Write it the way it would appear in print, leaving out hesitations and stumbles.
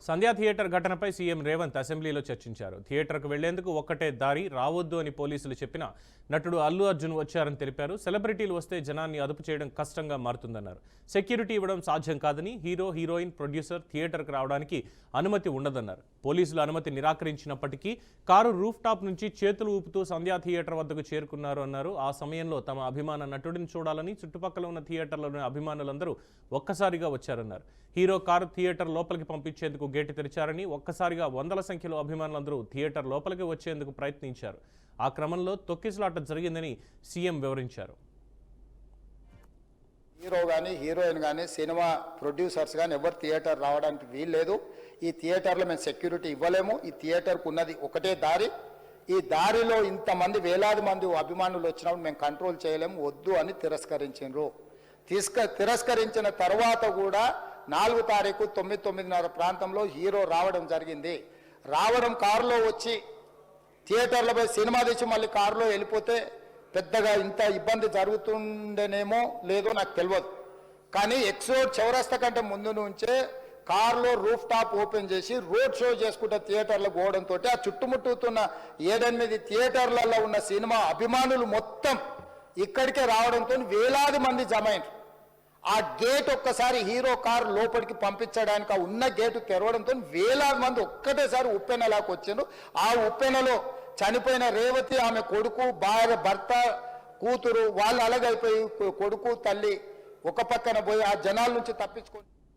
సంధ్యా theatre ఘటనపై CM Revanth అసెంబ్లీలో చర్చించారు. థియేటర్కు వెళ్లేందుకు ఒక్కటే దారి, రావద్దు అని పోలీసులు చెప్పినా నటుడు అల్లు అర్జున్ వచ్చారని తెలిపారు. సెలబ్రిటీలు వస్తే జనాన్ని అదుపు చేయడం కష్టంగా మారుతుందన్నారు. సెక్యూరిటీ ఇవ్వడం సాధ్యం కాదని, హీరో, హీరోయిన్, ప్రొడ్యూసర్ థియేటర్కు రావడానికి అనుమతి ఉండదన్నారు. పోలీసులు అనుమతి నిరాకరించినప్పటికీ కారు రూఫ్ టాప్ నుంచి చేతులు ఊపుతూ సంధ్యా థియేటర్ వద్దకు చేరుకున్నారు అన్నారు. ఆ సమయంలో తమ అభిమాన నటుడిని చూడాలని చుట్టుపక్కల ఉన్న థియేటర్లోని అభిమానులందరూ ఒక్కసారిగా వచ్చారన్నారు. హీరో కారు థియేటర్ లోపలికి పంపించేందుకు గేటు తెరిచారని, ఒక్కసారిగా వందల సంఖ్యలో అభిమానులందరూ థియేటర్ లోపలికి వచ్చేందుకు ప్రయత్నించారు. ఆ క్రమంలో తొక్కిసలాట జరిగిందని సీఎం వివరించారు. హీరో కానీ హీరోయిన్ కానీ సినిమా ప్రొడ్యూసర్స్ కానీ ఎవరు థియేటర్ రావడానికి వీల్లేదు. ఈ థియేటర్లో మేము సెక్యూరిటీ ఇవ్వలేము. ఈ థియేటర్కు ఉన్నది ఒకటే దారి. ఈ దారిలో ఇంతమంది వేలాది మంది అభిమానులు వచ్చినప్పుడు మేము కంట్రోల్ చేయలేము, వద్దు అని తిరస్కరించారు. తిరస్కరించిన తర్వాత కూడా 4 తారీఖు 9:30 ప్రాంతంలో హీరో రావడం జరిగింది. రావడం కారులో వచ్చి థియేటర్లపై సినిమా తెచ్చి మళ్ళీ కారులో వెళ్ళిపోతే పెద్దగా ఇంత ఇబ్బంది జరుగుతుండేనేమో లేదో నాకు తెలియదు. కానీ ఎక్స్రోడ్ చౌరస్తా కంటే ముందు నుంచే కారులో రూఫ్ టాప్ ఓపెన్ చేసి రోడ్ షో చేసుకుంటే థియేటర్లో పోవడంతో ఆ చుట్టుముట్టుతున్న 7-8 థియేటర్లలో ఉన్న సినిమా అభిమానులు మొత్తం ఇక్కడికే రావడంతో వేలాది మంది జమ అయ్యారు. ఆ గేట్ ఒక్కసారి హీరో కారు లోపలికి పంపించడానికి ఆ ఉన్న గేటు తెరవడంతో వేలాది మంది ఒక్కటేసారి ఉప్పెనలాకి వచ్చారు. ఆ ఉప్పెనలో చనిపోయిన రేవతి, ఆమె కొడుకు, భార్య, భర్త, కూతురు వాళ్ళు అలాగైపోయి కొడుకు, తల్లి ఒక పక్కన పోయి ఆ జనాల నుంచి తప్పించుకొని